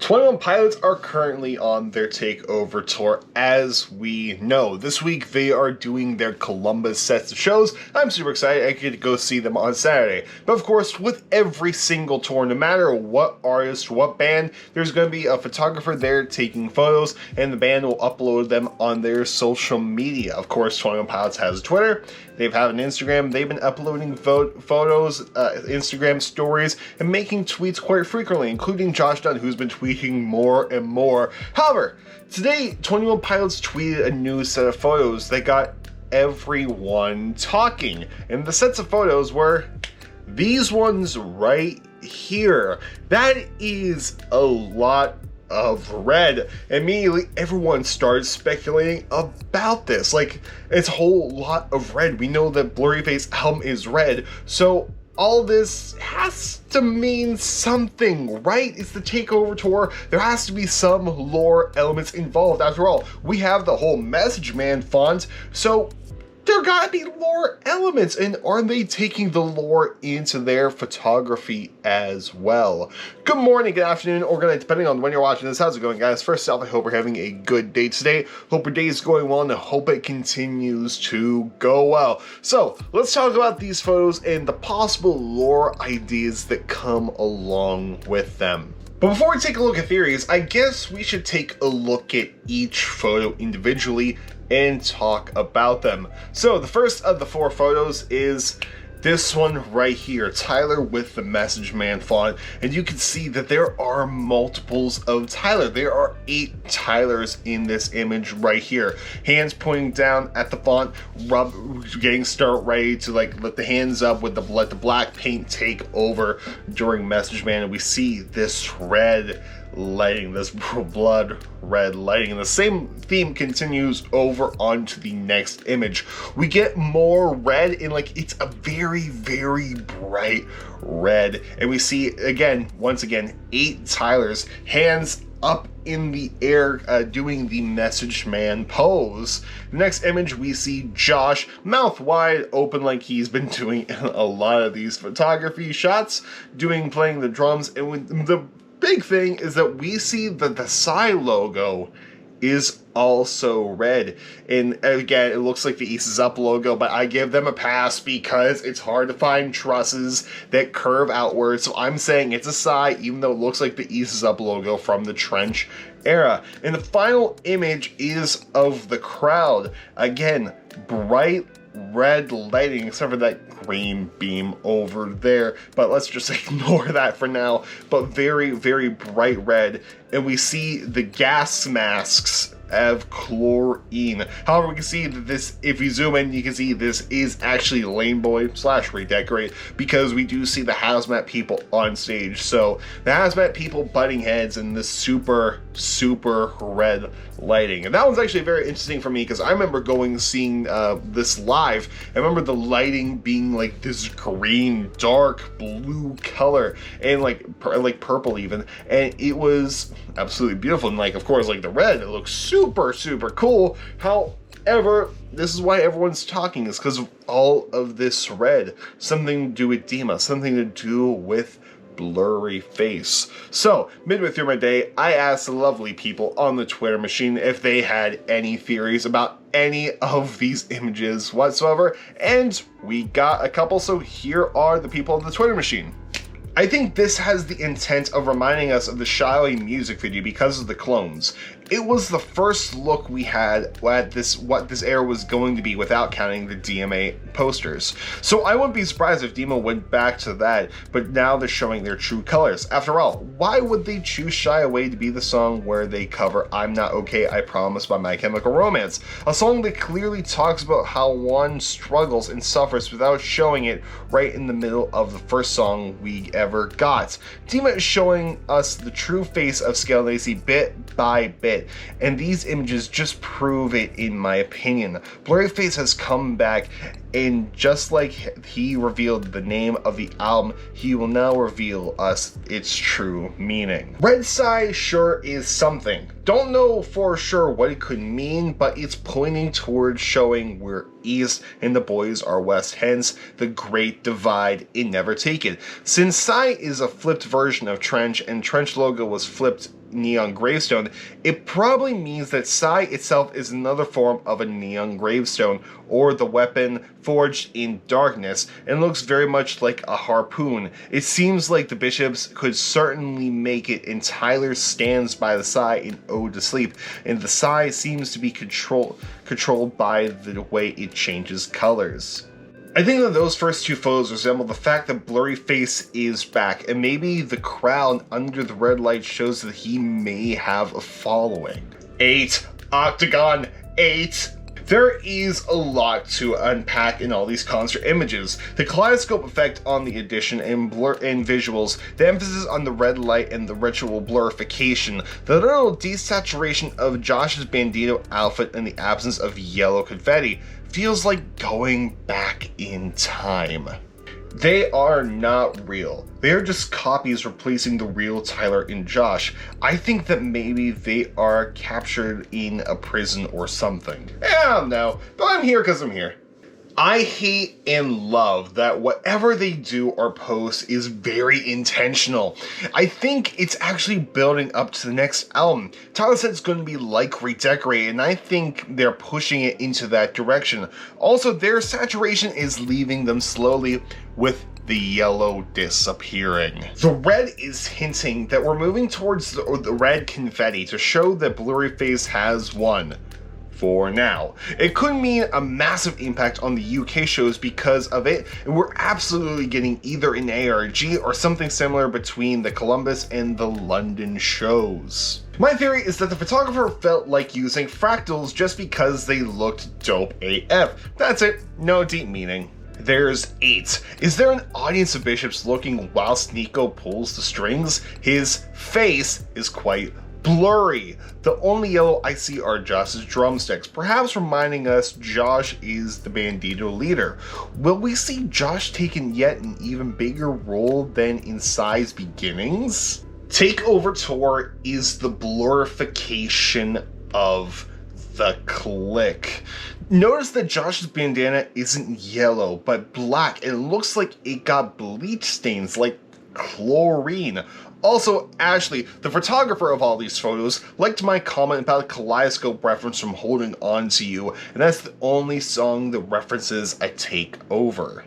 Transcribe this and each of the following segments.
21 Pilots are currently on their takeover tour, as we know. This week they are doing their Columbus sets of shows. I'm super excited. I get to go see them on Saturday. But of course, with every single tour, no matter what artist, what band, there's going to be a photographer there taking photos, and the band will upload them on their social media. Of course, 21 Pilots has a Twitter. They have an Instagram. They've been uploading photos, Instagram stories, and making tweets quite frequently, including Josh Dunn, who's been tweeting more and more. However, today, 21 Pilots tweeted a new set of photos that got everyone talking. And the sets of photos were these ones right here. That is a lot of red. Immediately, everyone started speculating about this. Like, it's a whole lot of red. We know that Blurryface album is red, so all this has to mean something, right? It's the takeover tour. There has to be some lore elements involved. After all, we have the whole Message Man font, so there gotta be lore elements, and are they taking the lore into their photography as well? Good morning, good afternoon, or good night, depending on when you're watching this. How's it going, guys? First off, I hope we're having a good day today. Hope your day is going well, and I hope it continues to go well. So, let's talk about these photos and the possible lore ideas that come along with them. But before we take a look at theories, I guess we should take a look at each photo individually and talk about them. So the first of the four photos is this one right here, Tyler with the Message Man font, and you can see that there are multiples of Tyler. There are 8 Tylers in this image right here. Hands pointing down at the font, getting start ready to like let the hands up with let the black paint take over during Message Man, and we see this red lighting, this blood red lighting, and the same theme continues over onto the next image. We get more red, and like it's a very, very bright red, and we see again, once again, 8 Tylers, hands up in the air, doing the Message Man pose. The next image, we see Josh, mouth wide open like he's been doing in a lot of these photography shots, playing the drums, and with the big thing is that we see that the Psy logo is also red, and again, it looks like the East is Up logo, but I give them a pass because it's hard to find trusses that curve outward, so I'm saying it's a Psy, even though it looks like the East is Up logo from the Trench era. And the final image is of the crowd. Again, bright red lighting, except for that green beam over there, but let's just ignore that for now. But very, very bright red, and we see the gas masks of chlorine. However, we can see that this, if you zoom in, you can see this is actually Laneboy / Redecorate, because we do see the hazmat people on stage. So the hazmat people butting heads in this super, super red lighting. And that one's actually very interesting for me, because I remember seeing this live. I remember the lighting being like this green, dark blue color, and like purple even, and it was absolutely beautiful. And like, of course, like the red, it looks super, super cool. However, this is why everyone's talking, is because of all of this red. Something to do with Dima, something to do with Blurryface. So, midway through my day, I asked the lovely people on the Twitter machine if they had any theories about any of these images whatsoever, and we got a couple, so here are the people on the Twitter machine. I think this has the intent of reminding us of the JLAndersonMusic music video because of the clones. It was the first look we had at what this era was going to be, without counting the DMA posters. So I wouldn't be surprised if Dima went back to that, but now they're showing their true colors. After all, why would they choose Shy Away to be the song where they cover I'm Not Okay, I Promise by My Chemical Romance? A song that clearly talks about how one struggles and suffers without showing it right in the middle of the first song we ever got. Dima is showing us the true face of JLAndersonMusic bit by bit, and these images just prove it, in my opinion. Blurryface has come back, and just like he revealed the name of the album, he will now reveal us its true meaning. Red Psy sure is something. Don't know for sure what it could mean, but it's pointing towards showing we're east and the boys are west, hence the great divide in Never Take It. Since Psy is a flipped version of Trench, and Trench logo was flipped neon gravestone, it probably means that Psy itself is another form of a neon gravestone, or the weapon forged in darkness, and looks very much like a harpoon. It seems like the bishops could certainly make it, and Tyler stands by the Psy in Ode to Sleep, and the Psy seems to be controlled by the way it changes colors. I think that those first two photos resemble the fact that Blurryface is back, and maybe the crowd under the red light shows that he may have a following. 8. Octagon 8. There is a lot to unpack in all these concert images. The kaleidoscope effect on the addition and visuals, the emphasis on the red light and the ritual blurrification, the little desaturation of Josh's bandito outfit and the absence of yellow confetti, feels like going back in time. They are not real. They are just copies replacing the real Tyler and Josh. I think that maybe they are captured in a prison or something. I don't know, but I'm here because I'm here. I hate and love that whatever they do or post is very intentional. I think it's actually building up to the next album. Tyler said it's going to be like Redecorate, and I think they're pushing it into that direction. Also, their saturation is leaving them slowly, with the yellow disappearing. The red is hinting that we're moving towards the red confetti to show that Blurryface has won. For now. It could mean a massive impact on the UK shows because of it, and we're absolutely getting either an ARG or something similar between the Columbus and the London shows. My theory is that the photographer felt like using fractals just because they looked dope AF. That's it, no deep meaning. There's 8. Is there an audience of bishops looking whilst Nico pulls the strings? His face is quite blurry. The only yellow I see are Josh's drumsticks, perhaps reminding us Josh is the bandito leader. Will we see Josh taking yet an even bigger role than in Psy's beginnings? Takeover Tour is the blurrification of the clique. Notice that Josh's bandana isn't yellow, but black, and it looks like it got bleach stains, like chlorine. Also, Ashley, the photographer of all these photos, liked my comment about a kaleidoscope reference from Holding On to You, and that's the only song that references a takeover.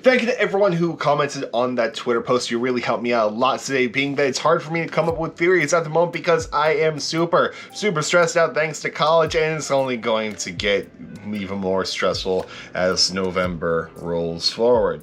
Thank you to everyone who commented on that Twitter post. You really helped me out a lot today, being that it's hard for me to come up with theories at the moment because I am super stressed out thanks to college, and it's only going to get even more stressful as November rolls forward.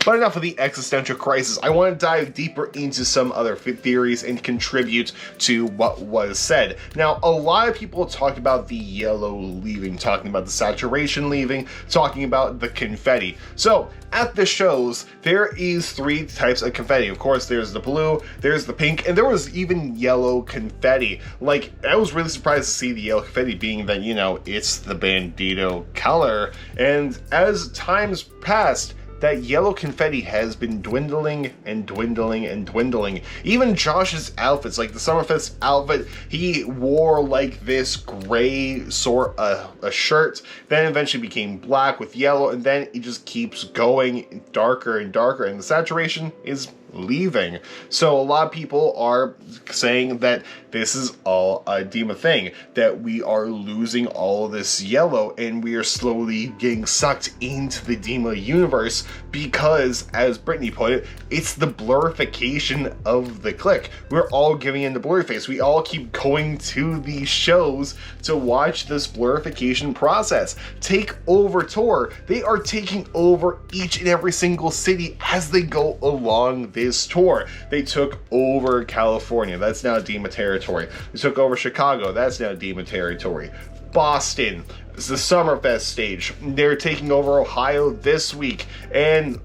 But enough of the existential crisis. I want to dive deeper into some other theories and contribute to what was said. Now, a lot of people talked about the yellow leaving, talking about the saturation leaving, talking about the confetti. So, at the shows, there is 3 types of confetti. Of course, there's the blue, there's the pink, and there was even yellow confetti. Like, I was really surprised to see the yellow confetti, being that, you know, it's the bandito color. And as times passed, that yellow confetti has been dwindling and dwindling and dwindling. Even Josh's outfits, like the Summerfest outfit, he wore like this gray sort of a shirt, then eventually became black with yellow, and then it just keeps going darker and darker, and the saturation is leaving. So a lot of people are saying that this is all a Dima thing, that we are losing all of this yellow and we are slowly getting sucked into the Dima universe because, as Brittany put it, it's the blurrification of the clique. We're all giving in to Blurryface. We all keep going to these shows to watch this blurrification process. Takeover Tour, they are taking over each and every single city as they go along this tour. They took over California, that's now Dima territory. They took over Chicago, that's now Dima territory. Boston, it's the Summerfest stage. They're taking over Ohio this week, and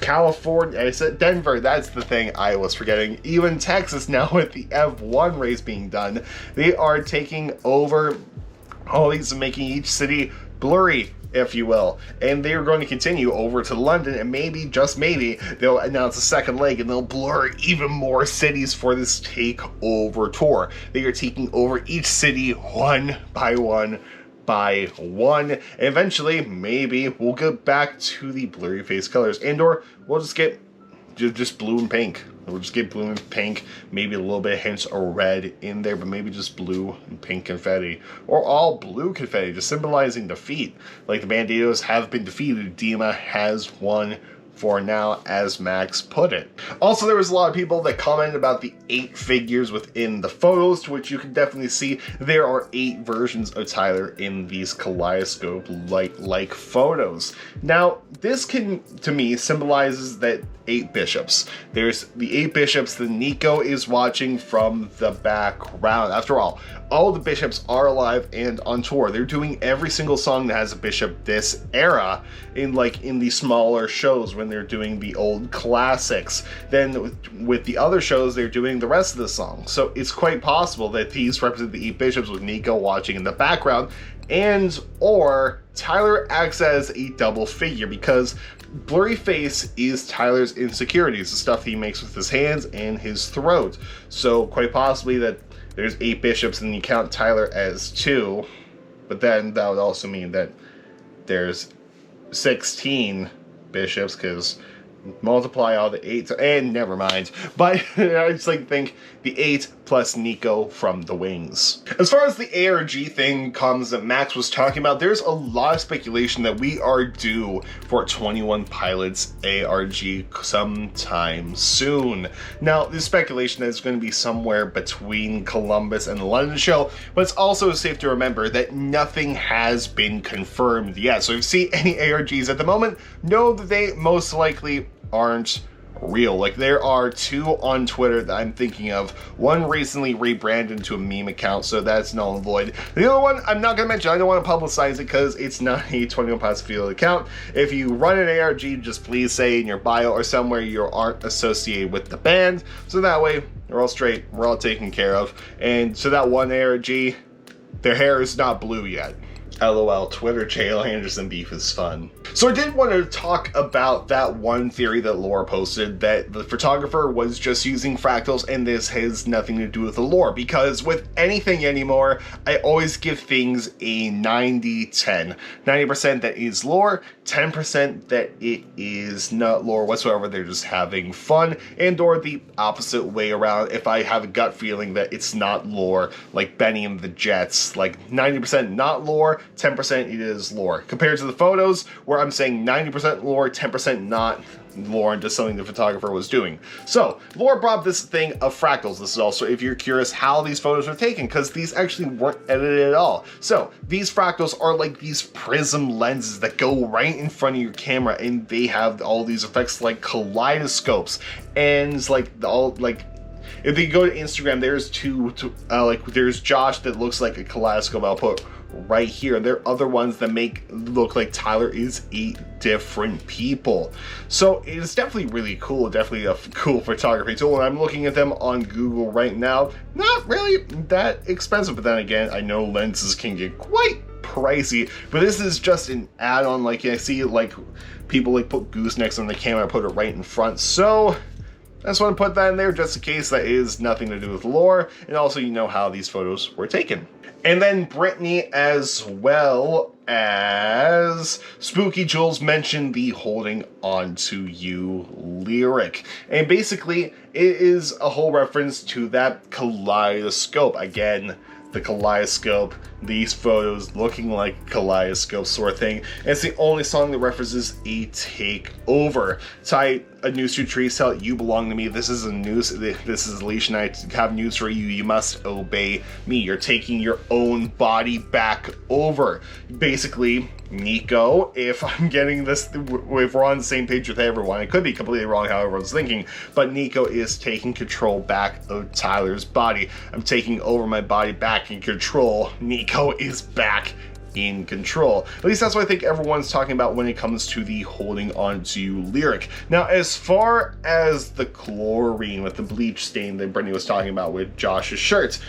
California, I said Denver, that's the thing I was forgetting. Even Texas now with the F1 race being done, they are taking over all these and making each city blurry, if you will. And they're going to continue over to London, and maybe, just maybe, they'll announce a second leg and they'll blur even more cities for this takeover tour. They are taking over each city one by one by one, and eventually maybe we'll get back to the Blurryface colors, and or we'll just get just blue and pink. We'll just get blue and pink, maybe a little bit of hints of red in there, but maybe just blue and pink confetti. Or all blue confetti, just symbolizing defeat. Like the Banditos have been defeated, Dima has won for now, as Max put it. Also, there was a lot of people that commented about the 8 figures within the photos, to which you can definitely see there are 8 versions of Tyler in these kaleidoscope-like photos. Now, this can, to me, symbolizes that 8 bishops. There's the 8 bishops that Nico is watching from the background. After all the bishops are alive and on tour. They're doing every single song that has a bishop this era in the smaller shows when they're doing the old classics. Then with the other shows, they're doing the rest of the songs. So it's quite possible that these represent the 8 bishops with Nico watching in the background, and or Tyler acts as a double figure, because Blurryface is Tyler's insecurities, the stuff he makes with his hands and his throat. So quite possibly that there's 8 bishops and you count Tyler as 2, but then that would also mean that there's 16 bishops, because multiply all the 8, and never mind. But I just think the 8 plus Nico from the Wings. As far as the ARG thing comes that Max was talking about, there's a lot of speculation that we are due for 21 Pilots ARG sometime soon. Now, this speculation is going to be somewhere between Columbus and the London show, but it's also safe to remember that nothing has been confirmed yet. So if you see any ARGs at the moment, know that they most likely aren't real. Like, there are 2 on Twitter that I'm thinking of. One recently rebranded into a meme account, so that's null and void. The other one I'm not going to mention. I don't want to publicize it because it's not a 21 Pilots Field account. If you run an ARG, just please say in your bio or somewhere you aren't associated with the band, so that way we're all straight, we're all taken care of. And so that one ARG, their hair is not blue yet. LOL, Twitter JLAnderson beef is fun. So I did want to talk about that one theory that Laura posted, that the photographer was just using fractals and this has nothing to do with the lore, because with anything anymore, I always give things a 90-10. 90% that is lore, 10% that it is not lore whatsoever, they're just having fun, and or the opposite way around. If I have a gut feeling that it's not lore, like Benny and the Jets, like 90% not lore, 10% it is lore. Compared to the photos, where I'm saying 90% lore, 10% not lore, and just something the photographer was doing. So, Laura brought this thing of fractals. This is also, if you're curious how these photos were taken, because these actually weren't edited at all. So, these fractals are like these prism lenses that go right in front of your camera, and they have all these effects like kaleidoscopes, and if you go to Instagram, there's there's Josh that looks like a kaleidoscope I'll put right here, and there are other ones that look like Tyler is 8 different people. So it's definitely really cool, definitely a cool photography tool, and I'm looking at them on Google right now. Not really that expensive, but then again, I know lenses can get quite pricey, but this is just an add-on. Like, I see people put goosenecks on the camera, put it right in front, so I just want to put that in there just in case that is nothing to do with lore, and also you know how these photos were taken. And then Brittany, as well as Spooky Jules, mentioned the Holding On To You lyric. And basically, it is a whole reference to that kaleidoscope. Again, the kaleidoscope, these photos looking like kaleidoscope sort of thing. And it's the only song that references a takeover. Tie a noose to tree, tell it you belong to me. This is a noose. This is Alicia and I have news for you. You must obey me. You're taking your own body back over. Basically, Nico, if I'm getting this, if we're on the same page with everyone, I could be completely wrong how everyone's thinking, but Nico is taking control back of Tyler's body. I'm taking over my body back in control. Nico is back in control. At least that's what I think everyone's talking about when it comes to the Holding On To You lyric. Now, as far as the chlorine with the bleach stain that Brittany was talking about with Josh's shirts,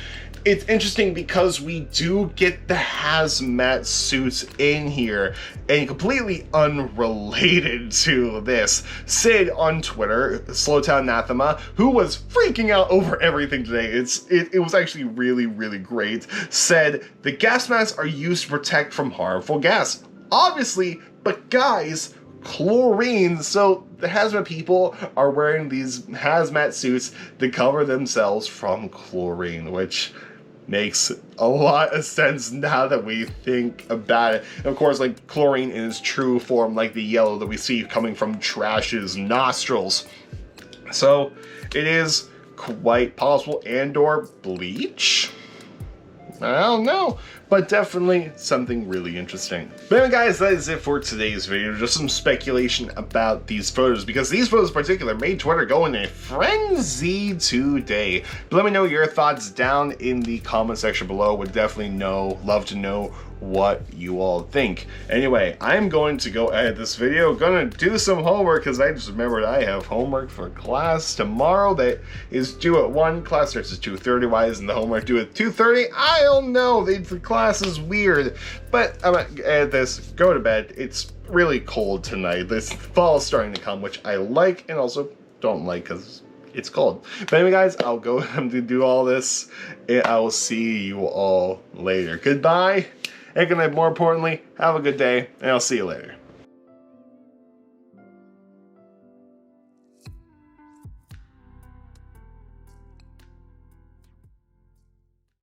it's interesting because we do get the hazmat suits in here, and completely unrelated to this, Sid on Twitter, Slowtown Anathema, who was freaking out over everything today, it was actually really, really great, said, the gas masks are used to protect from harmful gas. Obviously, but guys, chlorine. So the hazmat people are wearing these hazmat suits to cover themselves from chlorine, which makes a lot of sense now that we think about it. And of course, like chlorine in its true form, like the yellow that we see coming from trash's nostrils. So it is quite possible, and/or bleach? I don't know, but definitely something really interesting. But anyway guys, that is it for today's video. Just some speculation about these photos, because these photos in particular made Twitter go in a frenzy today. But let me know your thoughts down in the comment section below. Would definitely love to know what you all think. Anyway, I'm going to go edit this video, gonna do some homework, because I just remembered I have homework for class tomorrow that is due at 1. Class starts at 2:30. Why isn't the homework due at 2:30? I don't know. The class is weird. But I'm gonna edit this, go to bed. It's really cold tonight. This fall is starting to come, which I like and also don't like because it's cold. But anyway guys, I'll go to do all this, and I will see you all later. Goodbye. And good night, more importantly, have a good day, and I'll see you later.